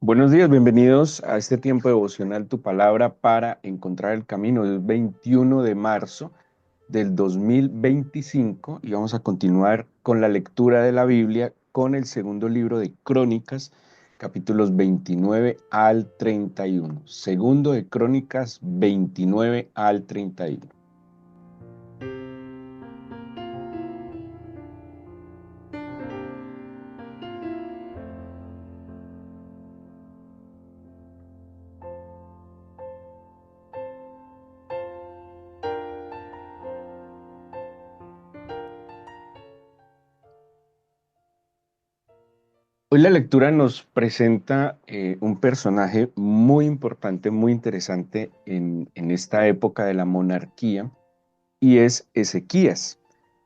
Buenos días, bienvenidos a este tiempo devocional Tu Palabra para encontrar el camino. Es 21 de marzo del 2025 y vamos a continuar con la lectura de la Biblia con el segundo libro de Crónicas, capítulos 29 al 31. Segundo de Crónicas 29 al 31. Hoy la lectura nos presenta un personaje muy importante, muy interesante en esta época de la monarquía y es Ezequías.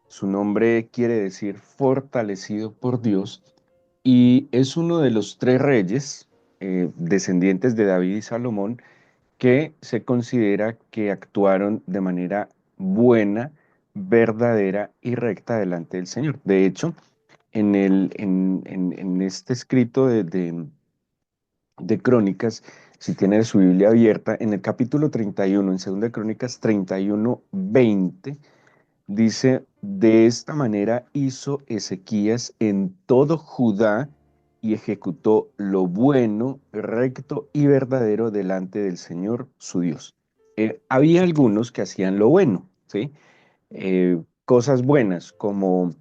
Su nombre quiere decir fortalecido por Dios y es uno de los tres reyes descendientes de David y Salomón que se considera que actuaron de manera buena, verdadera y recta delante del Señor. De hecho, en este escrito de Crónicas, si tiene su Biblia abierta, en el capítulo 31, en 2 Crónicas 31, 20, dice, de esta manera hizo Ezequías en todo Judá y ejecutó lo bueno, recto y verdadero delante del Señor su Dios. Había algunos que hacían lo bueno, ¿sí? Cosas buenas como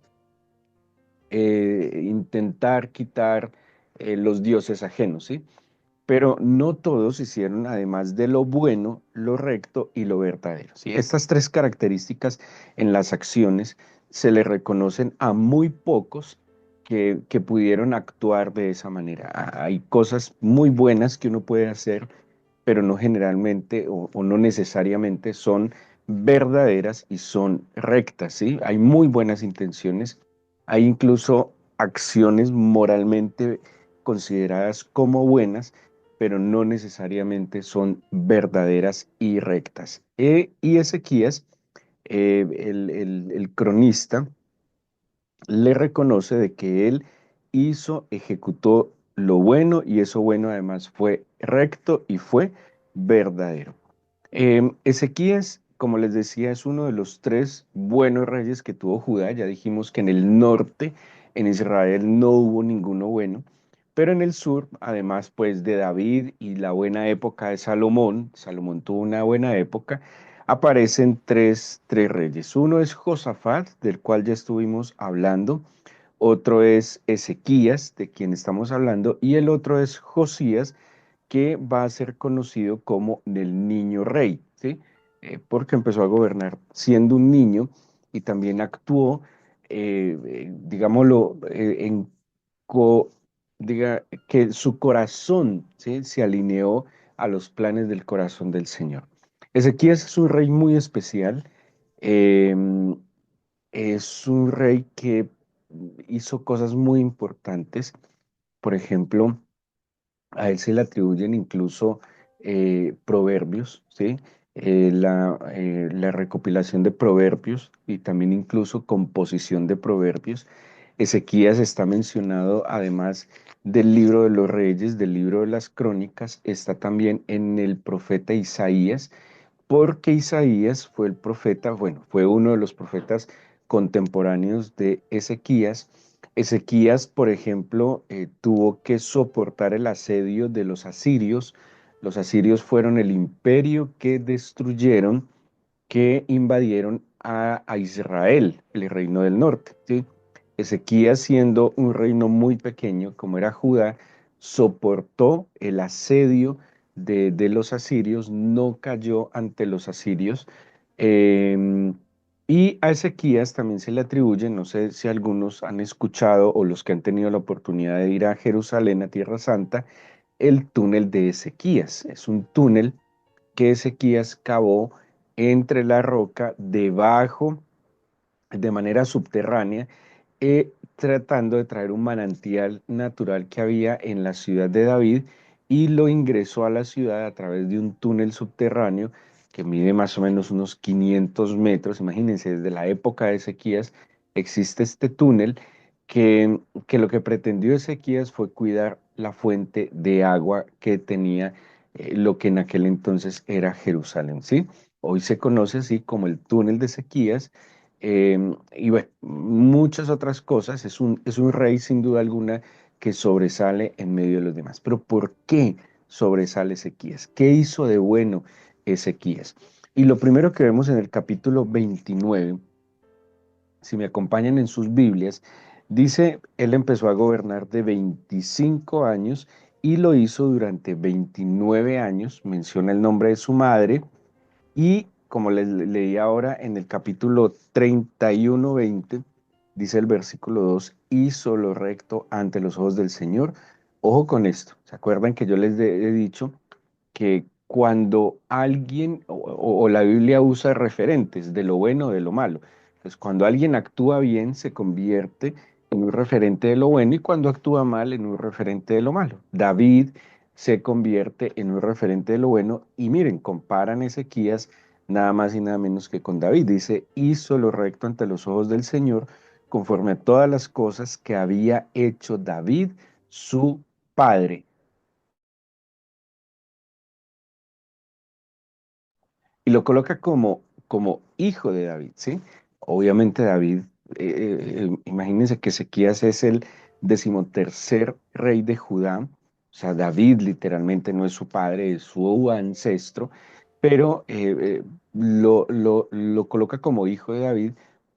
intentar quitar los dioses ajenos, ¿sí? Pero no todos hicieron, además de lo bueno, lo recto y lo verdadero, ¿sí? Estas tres características en las acciones se le reconocen a muy pocos que pudieron actuar de esa manera. Hay cosas muy buenas que uno puede hacer, pero no generalmente o no necesariamente son verdaderas y son rectas, ¿sí? Hay muy buenas intenciones, hay incluso acciones moralmente consideradas como buenas, pero no necesariamente son verdaderas y rectas. Y Ezequías, el cronista, le reconoce de que él ejecutó lo bueno y eso bueno además fue recto y fue verdadero. Ezequías, como les decía, es uno de los tres buenos reyes que tuvo Judá. Ya dijimos que en el norte, en Israel, no hubo ninguno bueno, pero en el sur, además pues de David y la buena época de Salomón, Salomón tuvo una buena época, aparecen tres reyes. Uno es Josafat, del cual ya estuvimos hablando, otro es Ezequías, de quien estamos hablando, y el otro es Josías, que va a ser conocido como el niño rey, ¿sí? Porque empezó a gobernar siendo un niño y también actuó, digámoslo, co- que su corazón, ¿sí? Se alineó a los planes del corazón del Señor. Ezequías es un rey muy especial, eh, es un rey que hizo cosas muy importantes. Por ejemplo, a él se le atribuyen incluso proverbios, ¿sí? La recopilación de proverbios y también incluso composición de proverbios. Ezequías está mencionado además del libro de los reyes, del libro de las crónicas, está también en el profeta Isaías, porque Isaías fue el profeta, bueno, fue uno de los profetas contemporáneos de Ezequías. Ezequías, por ejemplo, tuvo que soportar el asedio de los asirios. Los asirios fueron el imperio que destruyeron, que invadieron a Israel, el reino del norte, ¿sí? Ezequías, siendo un reino muy pequeño, como era Judá, soportó el asedio de los asirios, no cayó ante los asirios. eh, y a Ezequías también se le atribuye, no sé si algunos han escuchado o los que han tenido la oportunidad de ir a Jerusalén, a Tierra Santa, el túnel de Ezequías. Es un túnel que Ezequías cavó entre la roca debajo, de manera subterránea, tratando de traer un manantial natural que había en la ciudad de David y lo ingresó a la ciudad a través de un túnel subterráneo que mide más o menos unos 500 metros. Imagínense, desde la época de Ezequías existe este túnel que lo que pretendió Ezequías fue cuidar la fuente de agua que tenía lo que en aquel entonces era Jerusalén, ¿sí? Hoy se conoce así como el túnel de Ezequías, y bueno, muchas otras cosas. Es un rey sin duda alguna que sobresale en medio de los demás. Pero ¿por qué sobresale Ezequías? ¿Qué hizo de bueno Ezequías? Y lo primero que vemos en el capítulo 29, si me acompañan en sus Biblias, dice, él empezó a gobernar de 25 años y lo hizo durante 29 años, menciona el nombre de su madre, y como les leí ahora en el capítulo 31-20, dice el versículo 2, hizo lo recto ante los ojos del Señor. Ojo con esto, ¿se acuerdan que yo les he dicho que cuando alguien o la Biblia usa referentes de lo bueno o de lo malo? Pues cuando alguien actúa bien se convierte en un referente de lo bueno y cuando actúa mal en un referente de lo malo. David se convierte en un referente de lo bueno y miren, comparan Ezequías nada más y nada menos que con David. Dice, hizo lo recto ante los ojos del Señor conforme a todas las cosas que había hecho David, su padre. Y lo coloca como hijo de David, ¿sí? Obviamente David, imagínense que Ezequías es el decimotercer rey de Judá, o sea, David literalmente no es su padre, es su ancestro, pero lo coloca como hijo de David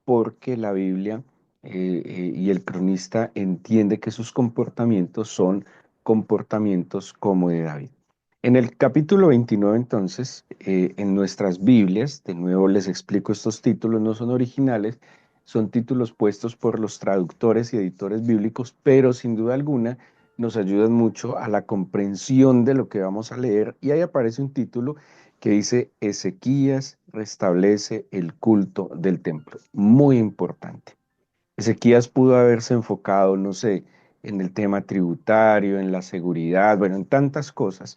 porque la Biblia y el cronista entiende que sus comportamientos son comportamientos como de David. En el capítulo 29, entonces, en nuestras Biblias, de nuevo les explico, estos títulos no son originales, son títulos puestos por los traductores y editores bíblicos, pero sin duda alguna nos ayudan mucho a la comprensión de lo que vamos a leer. Y ahí aparece un título que dice, Ezequías restablece el culto del templo. Muy importante. Ezequías pudo haberse enfocado, no sé, en el tema tributario, en la seguridad, bueno, en tantas cosas,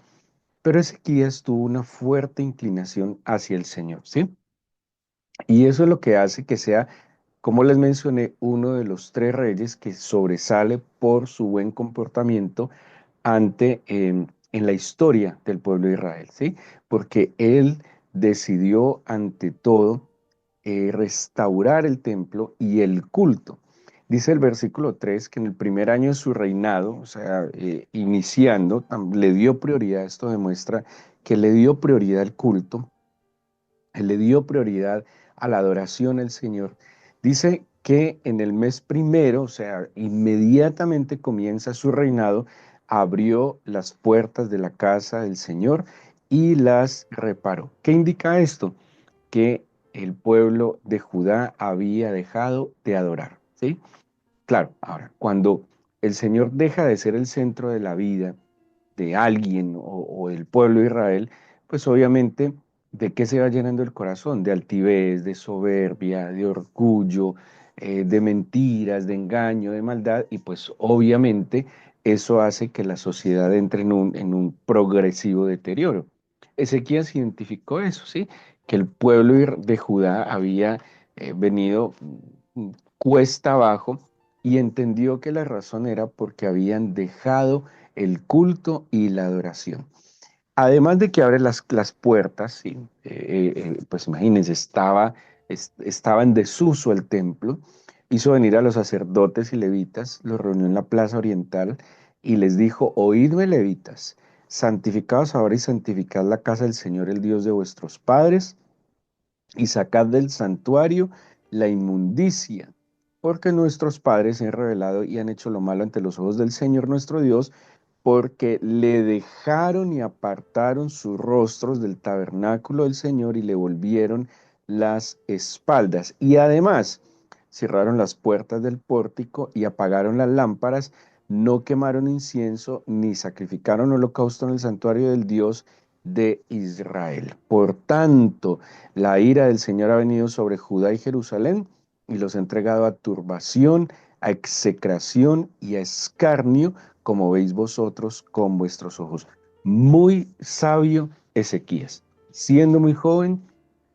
pero Ezequías tuvo una fuerte inclinación hacia el Señor, ¿sí? Y eso es lo que hace que sea, como les mencioné, uno de los tres reyes que sobresale por su buen comportamiento ante, en la historia del pueblo de Israel, ¿sí? Porque él decidió ante todo restaurar el templo y el culto. Dice el versículo 3 que en el primer año de su reinado, o sea, iniciando, le dio prioridad, esto demuestra que le dio prioridad al culto, él le dio prioridad a la adoración al Señor. Dice que en el mes primero, o sea, inmediatamente comienza su reinado, abrió las puertas de la casa del Señor y las reparó. ¿Qué indica esto? Que el pueblo de Judá había dejado de adorar, ¿sí? Claro, ahora, cuando el Señor deja de ser el centro de la vida de alguien o del pueblo de Israel, pues obviamente, ¿de qué se va llenando el corazón? De altivez, de soberbia, de orgullo, de mentiras, de engaño, de maldad, y pues obviamente eso hace que la sociedad entre en un progresivo deterioro. Ezequías identificó eso, ¿sí? Que el pueblo de Judá había venido cuesta abajo y entendió que la razón era porque habían dejado el culto y la adoración. Además de que abre las puertas, ¿sí? Pues imagínense, estaba en desuso el templo, hizo venir a los sacerdotes y levitas, los reunió en la plaza oriental y les dijo, oídme levitas, santificaos ahora y santificad la casa del Señor, el Dios de vuestros padres, y sacad del santuario la inmundicia, porque nuestros padres se han revelado y han hecho lo malo ante los ojos del Señor nuestro Dios, porque le dejaron y apartaron sus rostros del tabernáculo del Señor y le volvieron las espaldas. Y además cerraron las puertas del pórtico y apagaron las lámparas, no quemaron incienso ni sacrificaron holocausto en el santuario del Dios de Israel. Por tanto, la ira del Señor ha venido sobre Judá y Jerusalén y los ha entregado a turbación, a execración y a escarnio, como veis vosotros con vuestros ojos. Muy sabio Ezequías, siendo muy joven,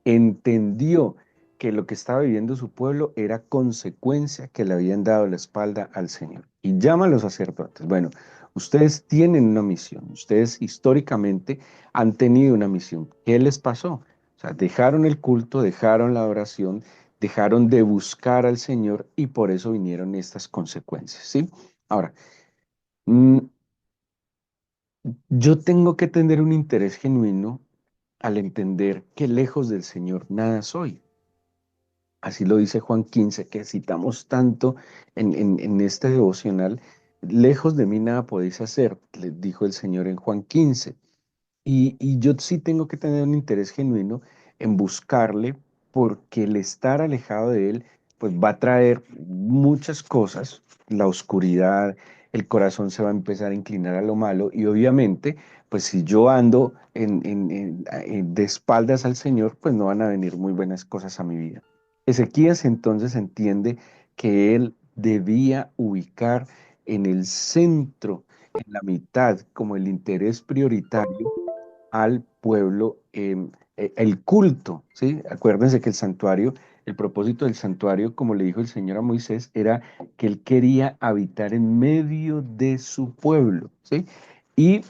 entendió que lo que estaba viviendo su pueblo era consecuencia que le habían dado la espalda al Señor. Y llama a los sacerdotes. Bueno, Ustedes tienen una misión, ustedes históricamente han tenido una misión. ¿Qué les pasó? O sea, dejaron el culto, dejaron la adoración, dejaron de buscar al Señor y por eso vinieron estas consecuencias, ¿sí? Ahora, mm, yo tengo que tener un interés genuino al entender que lejos del Señor nada soy. Así lo dice Juan 15, que citamos tanto en este devocional. Lejos de mí nada podéis hacer, les dijo el Señor en Juan 15. Y yo sí tengo que tener un interés genuino en buscarle, porque el estar alejado de él, pues va a traer muchas cosas, la oscuridad, el corazón se va a empezar a inclinar a lo malo y obviamente, pues si yo ando de espaldas al Señor, pues no van a venir muy buenas cosas a mi vida. Ezequías entonces entiende que él debía ubicar en el centro, en la mitad, como el interés prioritario al pueblo el culto, ¿sí? Acuérdense que el santuario, el propósito del santuario, como le dijo el Señor a Moisés, era que él quería habitar en medio de su pueblo, ¿sí? Y,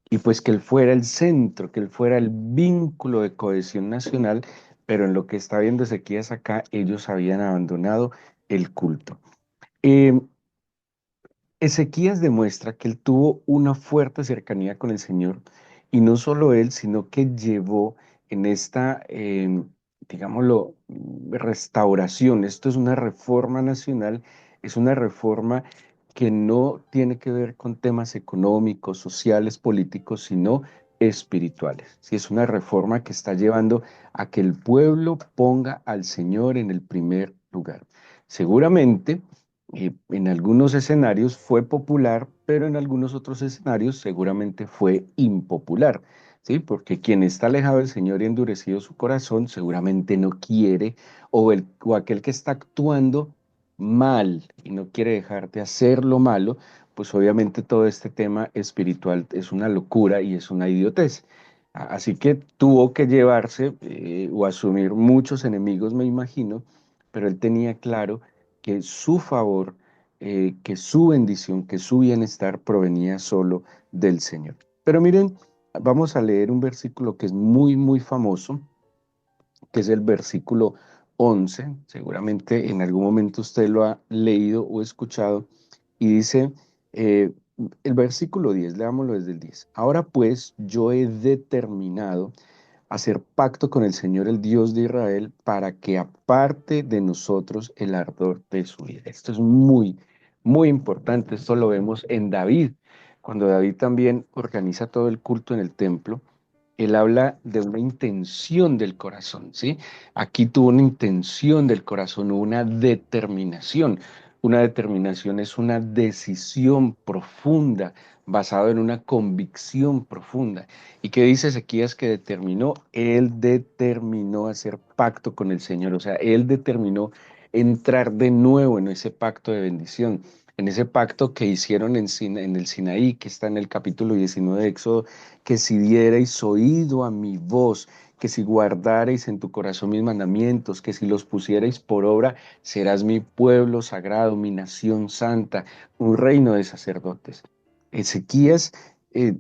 y pues que él fuera el centro, que él fuera el vínculo de cohesión nacional, pero en lo que está viendo Ezequías acá, ellos habían abandonado el culto. Em, Ezequías demuestra que él tuvo una fuerte cercanía con el Señor y no solo él, sino que llevó en esta, digámoslo, restauración. Esto es una reforma nacional, es una reforma que no tiene que ver con temas económicos, sociales, políticos, sino espirituales. Sí, es una reforma que está llevando a que el pueblo ponga al Señor en el primer lugar. Seguramente en algunos escenarios fue popular, pero en algunos otros escenarios seguramente fue impopular, ¿sí? Porque quien está alejado del Señor y endurecido su corazón seguramente no quiere, o aquel que está actuando mal y no quiere dejar de hacer lo malo, pues obviamente todo este tema espiritual es una locura y es una idiotez. Así que tuvo que llevarse o asumir muchos enemigos, me imagino, pero él tenía claro que su favor, que su bendición, que su bienestar provenía solo del Señor. Pero miren, vamos a leer un versículo que es muy, muy famoso, que es el versículo 11. Seguramente en algún momento usted lo ha leído o escuchado, y dice, eh, el versículo 10, leámoslo desde el 10. Ahora pues yo he determinado hacer pacto con el Señor, el Dios de Israel, para que aparte de nosotros el ardor de su ira. Esto es muy, muy importante. Esto lo vemos en David, cuando David también organiza todo el culto en el templo. Él habla de una intención del corazón, ¿sí? Aquí tuvo una intención del corazón, una determinación. Una determinación es una decisión profunda, basada en una convicción profunda. ¿Y qué dice Ezequías que determinó? Él determinó hacer pacto con el Señor, o sea, él determinó entrar de nuevo en ese pacto de bendición, en ese pacto que hicieron en el Sinaí, que está en el capítulo 19 de Éxodo, que si dierais oído a mi voz, que si guardareis en tu corazón mis mandamientos, que si los pusierais por obra, serás mi pueblo sagrado, mi nación santa, un reino de sacerdotes. Ezequías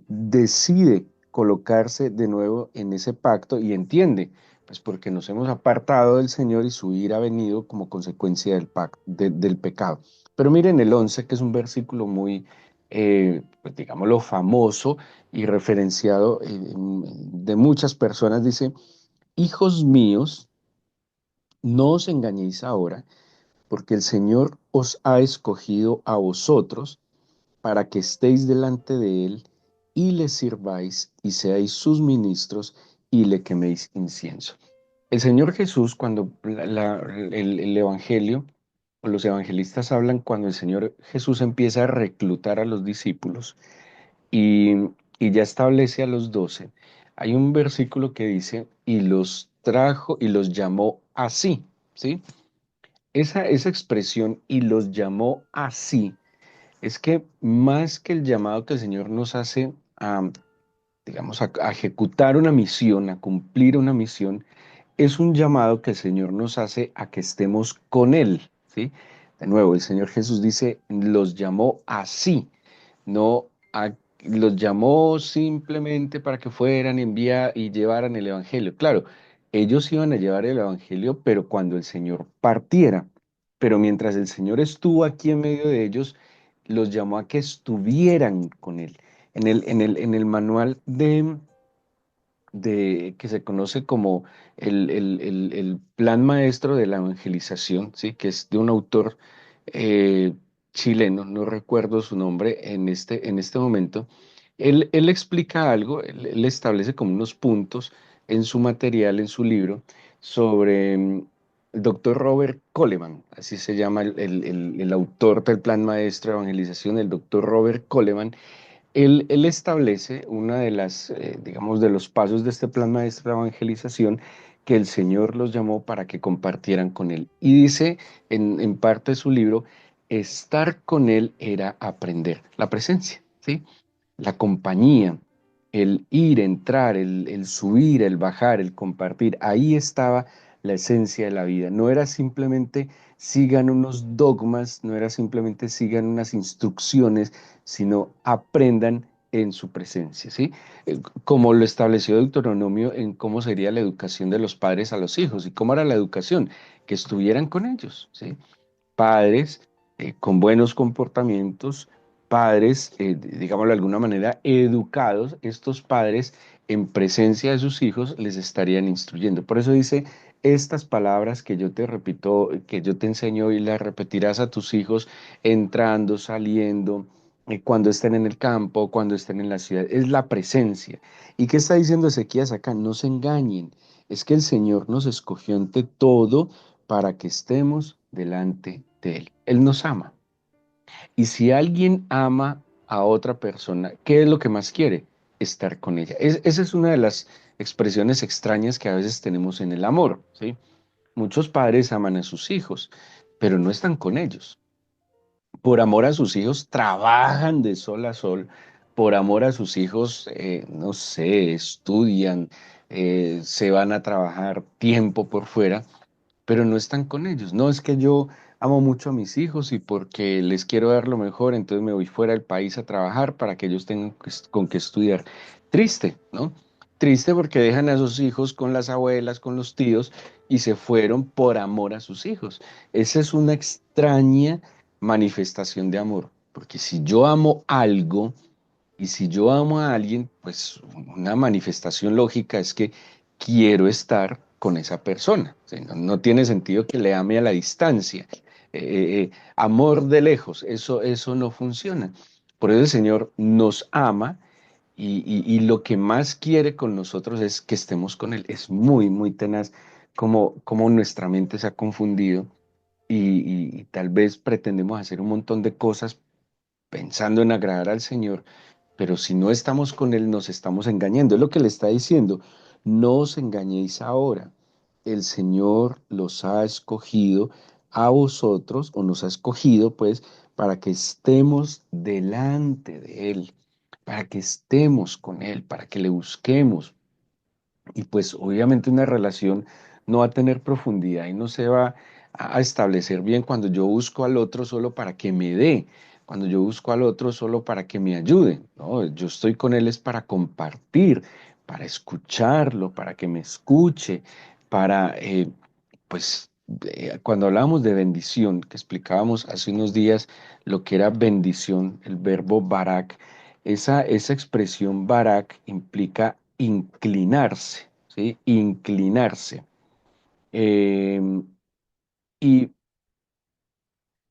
decide colocarse de nuevo en ese pacto y entiende, pues porque nos hemos apartado del Señor y su ira ha venido como consecuencia del pacto, del pecado. Pero miren el 11, que es un versículo muy, pues digámoslo, famoso y referenciado de muchas personas, dice, hijos míos, no os engañéis ahora, porque el Señor os ha escogido a vosotros para que estéis delante de Él y le sirváis y seáis sus ministros y le queméis incienso. El Señor Jesús, cuando el Evangelio o los evangelistas hablan, cuando el Señor Jesús empieza a reclutar a los discípulos y, y ya establece a los 12, hay un versículo que dice, y los trajo y los llamó así, ¿sí? Esa expresión, y los llamó así, es que más que el llamado que el Señor nos hace a, digamos, a ejecutar una misión, a cumplir una misión, es un llamado que el Señor nos hace a que estemos con Él, ¿sí? De nuevo, el Señor Jesús dice, los llamó así, no los llamó simplemente para que fueran y llevaran el evangelio. Claro, ellos iban a llevar el evangelio, pero cuando el Señor partiera. Pero mientras el Señor estuvo aquí en medio de ellos, los llamó a que estuvieran con él. En el manual que se conoce como el plan maestro de la evangelización, ¿sí? Que es de un autor eh, chileno, no recuerdo su nombre en este momento. Él explica algo, él establece como unos puntos en su material, en su libro, sobre el doctor Robert Coleman, así se llama el autor del plan maestro de evangelización, el doctor Robert Coleman. Él establece una de las, digamos, de los pasos de este plan maestro de evangelización que el Señor los llamó para que compartieran con él. Y dice en parte de su libro, estar con él era aprender la presencia, ¿sí? La compañía, el ir, entrar, el subir, el bajar, el compartir, ahí estaba la esencia de la vida. No era simplemente sigan unos dogmas, no era simplemente sigan unas instrucciones, sino aprendan en su presencia, ¿sí? Como lo estableció Deuteronomio en cómo sería la educación de los padres a los hijos y cómo era la educación, que estuvieran con ellos, ¿sí? Padres con buenos comportamientos, padres, digámoslo de alguna manera, educados, estos padres en presencia de sus hijos les estarían instruyendo. Por eso dice, estas palabras que yo te repito, que yo te enseño y las repetirás a tus hijos entrando, saliendo, cuando estén en el campo, cuando estén en la ciudad, es la presencia. ¿Y qué está diciendo Ezequías acá? No se engañen, es que el Señor nos escogió ante todo para que estemos delante de Él. Él nos ama. Y si alguien ama a otra persona, ¿qué es lo que más quiere? Estar con ella. Esa es una de las expresiones extrañas que a veces tenemos en el amor, ¿sí? Muchos padres aman a sus hijos, pero no están con ellos. Por amor a sus hijos trabajan de sol a sol. Por amor a sus hijos, no sé, estudian, se van a trabajar tiempo por fuera, pero no están con ellos. No es que yo amo mucho a mis hijos y porque les quiero dar lo mejor, entonces me voy fuera del país a trabajar para que ellos tengan con qué estudiar. Triste, ¿no? Triste porque dejan a sus hijos con las abuelas, con los tíos y se fueron por amor a sus hijos. Esa es una extraña manifestación de amor, porque si yo amo algo, y si yo amo a alguien, pues una manifestación lógica es que quiero estar con esa persona. ¿Sí? No tiene sentido que le ame a la distancia. Amor de lejos, eso no funciona. Por eso el Señor nos ama y lo que más quiere con nosotros es que estemos con Él. Es muy, muy tenaz como nuestra mente se ha confundido y tal vez pretendemos hacer un montón de cosas pensando en agradar al Señor, pero si no estamos con Él, nos estamos engañando. Es lo que le está diciendo. No os engañéis ahora. El Señor los ha escogido a vosotros, o nos ha escogido, pues, para que estemos delante de Él, para que estemos con Él, para que le busquemos. Y pues obviamente una relación no va a tener profundidad y no se va a establecer bien cuando yo busco al otro solo para que me dé, cuando yo busco al otro solo para que me ayude. No, yo estoy con él es para compartir, para escucharlo, para que me escuche, para, pues, cuando hablábamos de bendición, que explicábamos hace unos días lo que era bendición, el verbo barak, esa expresión barak implica inclinarse, ¿sí? Inclinarse. Eh, y,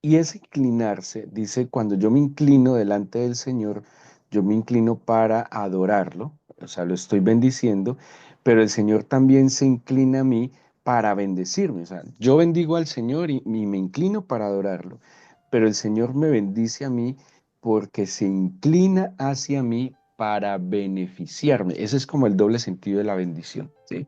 y ese inclinarse, dice, cuando yo me inclino delante del Señor, yo me inclino para adorarlo, o sea, lo estoy bendiciendo, pero el Señor también se inclina a mí para bendecirme. O sea, yo bendigo al Señor y me inclino para adorarlo, pero el Señor me bendice a mí porque se inclina hacia mí para beneficiarme. Ese es como el doble sentido de la bendición, ¿sí?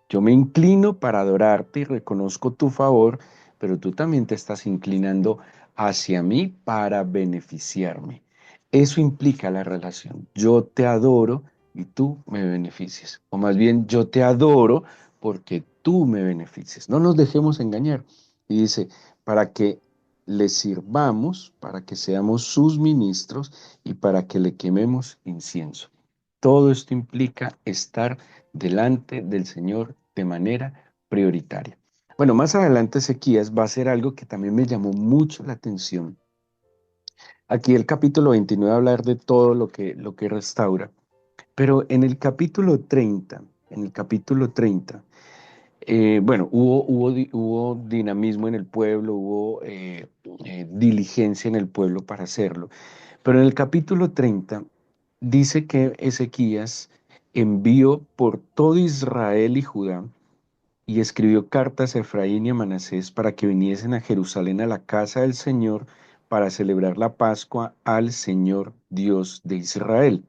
Yo me inclino para adorarte y reconozco tu favor, pero tú también te estás inclinando hacia mí para beneficiarme. Eso implica la relación. Yo te adoro y tú me beneficias. O más bien, yo te adoro porque tú me beneficias. No nos dejemos engañar. Y dice, para que le sirvamos, para que seamos sus ministros y para que le quememos incienso. Todo esto implica estar delante del Señor de manera prioritaria. Bueno, más adelante Ezequías va a hacer algo que también me llamó mucho la atención. Aquí el capítulo 29 va a hablar de todo lo que restaura, pero en el capítulo 30, bueno, hubo dinamismo en el pueblo, hubo diligencia en el pueblo para hacerlo, pero en el capítulo 30 dice que Ezequías envió por todo Israel y Judá y escribió cartas a Efraín y a Manasés para que viniesen a Jerusalén a la casa del Señor para celebrar la Pascua al Señor Dios de Israel.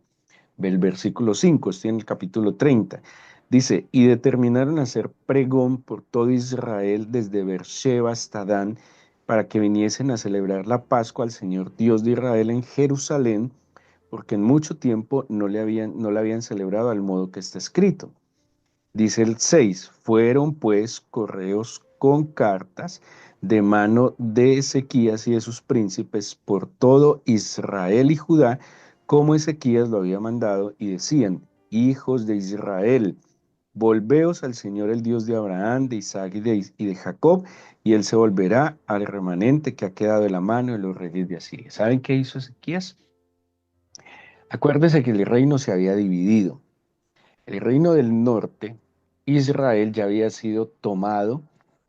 Ve el versículo 5, estoy en el capítulo 30. Dice, y determinaron hacer pregón por todo Israel desde Beersheba hasta Dan, para que viniesen a celebrar la Pascua al Señor Dios de Israel en Jerusalén, porque en mucho tiempo no la habían celebrado al modo que está escrito. Dice el 6, fueron pues correos con cartas de mano de Ezequías y de sus príncipes por todo Israel y Judá, como Ezequías lo había mandado, y decían, hijos de Israel, volveos al Señor el Dios de Abraham, de Isaac y de Jacob, y él se volverá al remanente que ha quedado de la mano de los reyes de Asiria. ¿Saben qué hizo Ezequías? Acuérdense que el reino se había dividido. El reino del norte, Israel, ya había sido tomado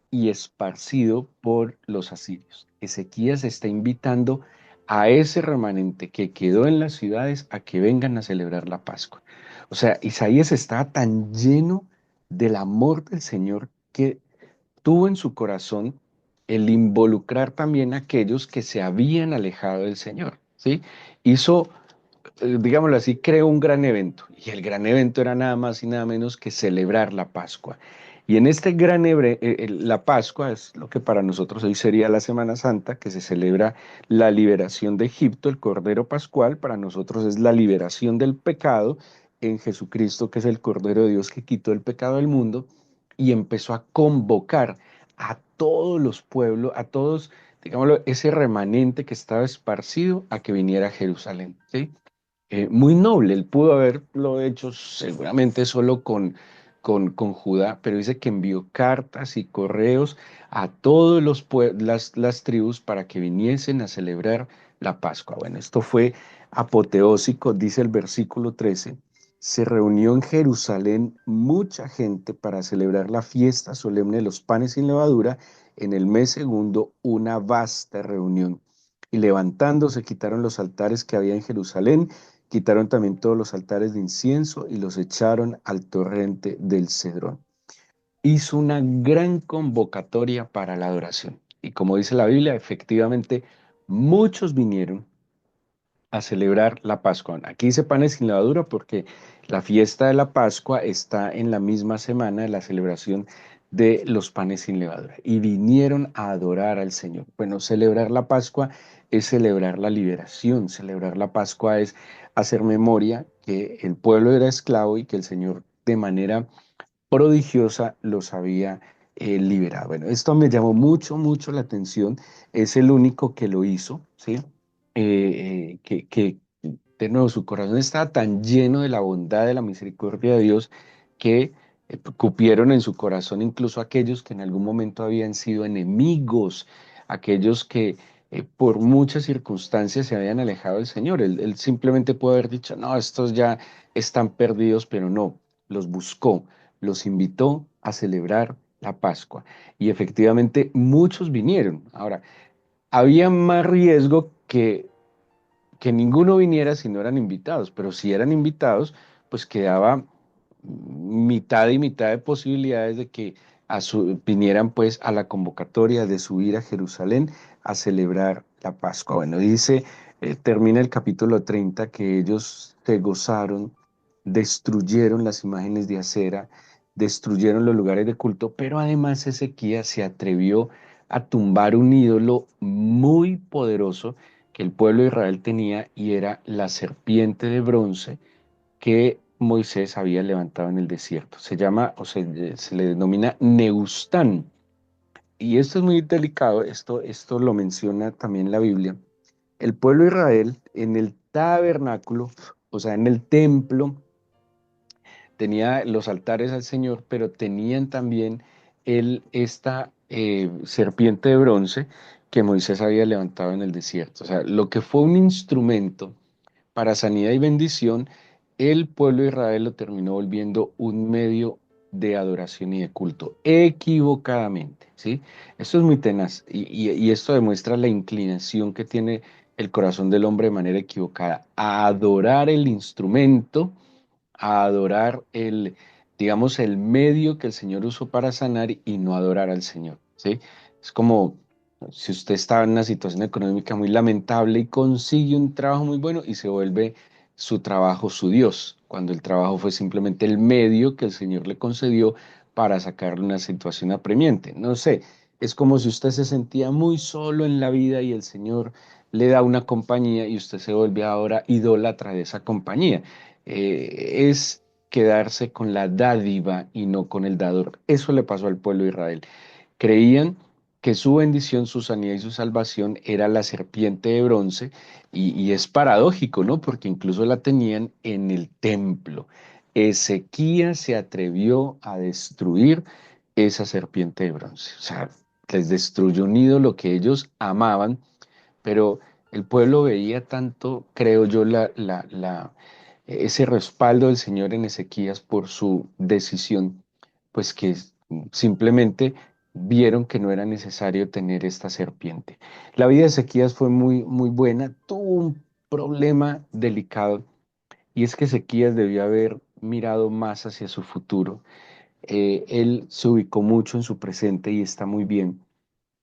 y esparcido por los asirios. Ezequías está invitando a ese remanente que quedó en las ciudades a que vengan a celebrar la Pascua. O sea, Isaías está tan lleno del amor del Señor que tuvo en su corazón el involucrar también a aquellos que se habían alejado del Señor, ¿sí? Hizo digámoslo así, creó un gran evento. Y el gran evento era nada más y nada menos que celebrar la Pascua. Y en este la Pascua es lo que para nosotros hoy sería la Semana Santa, que se celebra la liberación de Egipto, el Cordero Pascual, para nosotros es la liberación del pecado en Jesucristo, que es el Cordero de Dios que quitó el pecado del mundo y empezó a convocar a todos los pueblos, a todos, digámoslo, ese remanente que estaba esparcido a que viniera a Jerusalén, ¿sí? Muy noble. Él pudo haberlo hecho seguramente solo con Judá, pero dice que envió cartas y correos a todos las tribus para que viniesen a celebrar la Pascua. Bueno, esto fue apoteósico, dice el versículo 13. Se reunió en Jerusalén mucha gente para celebrar la fiesta solemne de los panes sin levadura en el mes segundo, una vasta reunión. Y levantándose quitaron los altares que había en Jerusalén. Quitaron también todos los altares de incienso y los echaron al torrente del Cedrón. Hizo una gran convocatoria para la adoración. Y como dice la Biblia, efectivamente muchos vinieron a celebrar la Pascua. Aquí dice panes sin levadura porque la fiesta de la Pascua está en la misma semana de la celebración de los panes sin levadura. Y vinieron a adorar al Señor. Bueno, celebrar la Pascua es celebrar la liberación. Celebrar la Pascua es hacer memoria que el pueblo era esclavo y que el Señor de manera prodigiosa los había liberado. Bueno, esto me llamó mucho, mucho la atención. Es el único que lo hizo, ¿sí? Que de nuevo su corazón estaba tan lleno de la bondad, de la misericordia de Dios, que cupieron en su corazón incluso aquellos que en algún momento habían sido enemigos, aquellos que por muchas circunstancias se habían alejado del Señor. Él simplemente puede haber dicho, no, estos ya están perdidos, pero no, los buscó, los invitó a celebrar la Pascua. Y efectivamente muchos vinieron. Ahora, había más riesgo que ninguno viniera si no eran invitados, pero si eran invitados, pues quedaba mitad y mitad de posibilidades de que vinieran pues a la convocatoria de subir a Jerusalén a celebrar la Pascua. Bueno, dice, termina el capítulo 30 que ellos se gozaron, destruyeron las imágenes de acera, destruyeron los lugares de culto, pero además Ezequías se atrevió a tumbar un ídolo muy poderoso que el pueblo de Israel tenía y era la serpiente de bronce que Moisés había levantado en el desierto. Se llama o se le denomina Neustán. y esto es muy delicado, esto lo menciona también la Biblia, el pueblo de Israel en el tabernáculo, o sea, en el templo, tenía los altares al Señor, pero tenían también esta serpiente de bronce que Moisés había levantado en el desierto. O sea, lo que fue un instrumento para sanidad y bendición, el pueblo de Israel lo terminó volviendo un medio de adoración y de culto, equivocadamente, ¿sí? Esto es muy tenaz y esto demuestra la inclinación que tiene el corazón del hombre de manera equivocada a adorar el instrumento, a adorar digamos, el medio que el Señor usó para sanar y no adorar al Señor, ¿sí? Es como si usted está en una situación económica muy lamentable y consigue un trabajo muy bueno y se vuelve su trabajo su Dios, cuando el trabajo fue simplemente el medio que el Señor le concedió para sacarle una situación apremiante. No sé, es como si usted se sentía muy solo en la vida y el Señor le da una compañía y usted se vuelve ahora idólatra de esa compañía. Es quedarse con la dádiva y no con el dador. Eso le pasó al pueblo de Israel. Creían que su bendición, su sanidad y su salvación era la serpiente de bronce y es paradójico, ¿no? Porque incluso la tenían en el templo. Ezequías se atrevió a destruir esa serpiente de bronce. O sea, les destruyó un ídolo que ellos amaban, pero el pueblo veía tanto, creo yo, ese respaldo del Señor en Ezequías por su decisión, pues que simplemente vieron que no era necesario tener esta serpiente. La vida de Ezequías fue muy, muy buena, tuvo un problema delicado y es que Ezequías debió haber mirado más hacia su futuro. Él se ubicó mucho en su presente y está muy bien,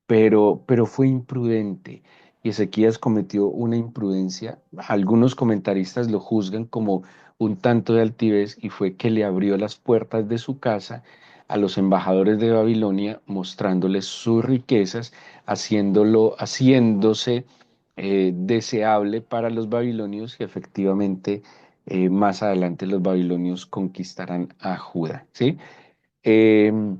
pero fue imprudente y Ezequías cometió una imprudencia. Algunos comentaristas lo juzgan como un tanto de altivez y fue que le abrió las puertas de su casa a los embajadores de Babilonia, mostrándoles sus riquezas, haciéndose deseable para los babilonios y efectivamente más adelante los babilonios conquistarán a Judá, ¿sí? Em,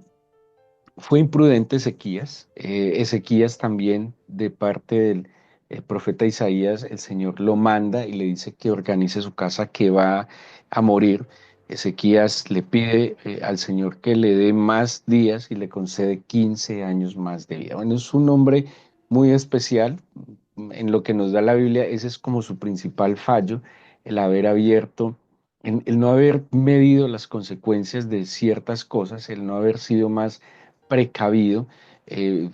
Fue imprudente Ezequías. Ezequías también, de parte del profeta Isaías, el Señor lo manda y le dice que organice su casa, que va a morir. Ezequías le pide al Señor que le dé más días y le concede 15 años más de vida. Bueno, es un hombre muy especial. En lo que nos da la Biblia, ese es como su principal fallo, el haber abierto, el no haber medido las consecuencias de ciertas cosas, el no haber sido más precavido,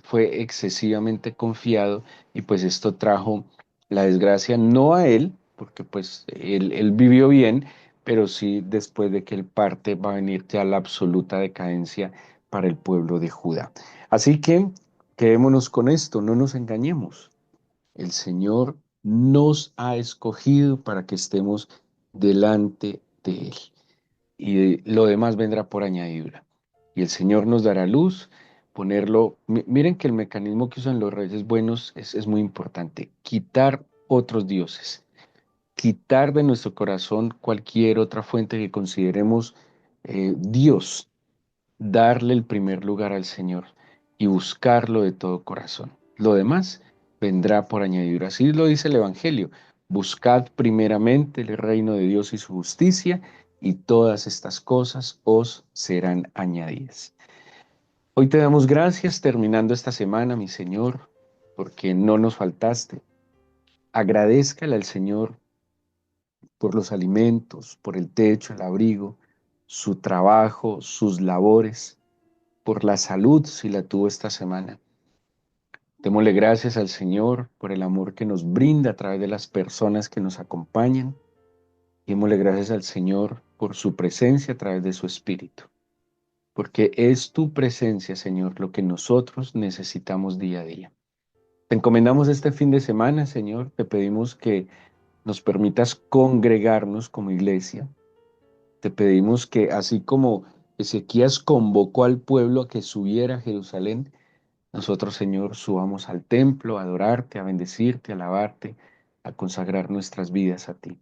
fue excesivamente confiado y pues esto trajo la desgracia no a él, porque pues él vivió bien, pero sí después de que él parte va a venir ya la absoluta decadencia para el pueblo de Judá. Así que quedémonos con esto, no nos engañemos. El Señor nos ha escogido para que estemos delante de Él y lo demás vendrá por añadidura. Y el Señor nos dará luz, ponerlo. Miren que el mecanismo que usan los reyes buenos es muy importante. Quitar otros dioses, quitar de nuestro corazón cualquier otra fuente que consideremos Dios, darle el primer lugar al Señor y buscarlo de todo corazón. Lo demás vendrá por añadidura. Así lo dice el Evangelio. Buscad primeramente el reino de Dios y su justicia, y todas estas cosas os serán añadidas. Hoy te damos gracias terminando esta semana, mi Señor, porque no nos faltaste. Agradézcale al Señor por los alimentos, por el techo, el abrigo, su trabajo, sus labores, por la salud si la tuvo esta semana. Démosle gracias al Señor por el amor que nos brinda a través de las personas que nos acompañan. Démosle gracias al Señor por su presencia a través de su Espíritu, porque es tu presencia, Señor, lo que nosotros necesitamos día a día. Te encomendamos este fin de semana, Señor. Te pedimos que nos permitas congregarnos como iglesia. Te pedimos que así como Ezequías convocó al pueblo a que subiera a Jerusalén, nosotros, Señor, subamos al templo a adorarte, a bendecirte, a alabarte, a consagrar nuestras vidas a ti.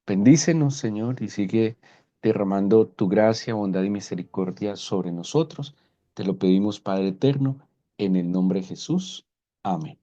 Bendícenos, Señor, y sigue derramando tu gracia, bondad y misericordia sobre nosotros. Te lo pedimos, Padre eterno, En el nombre de Jesús. Amén.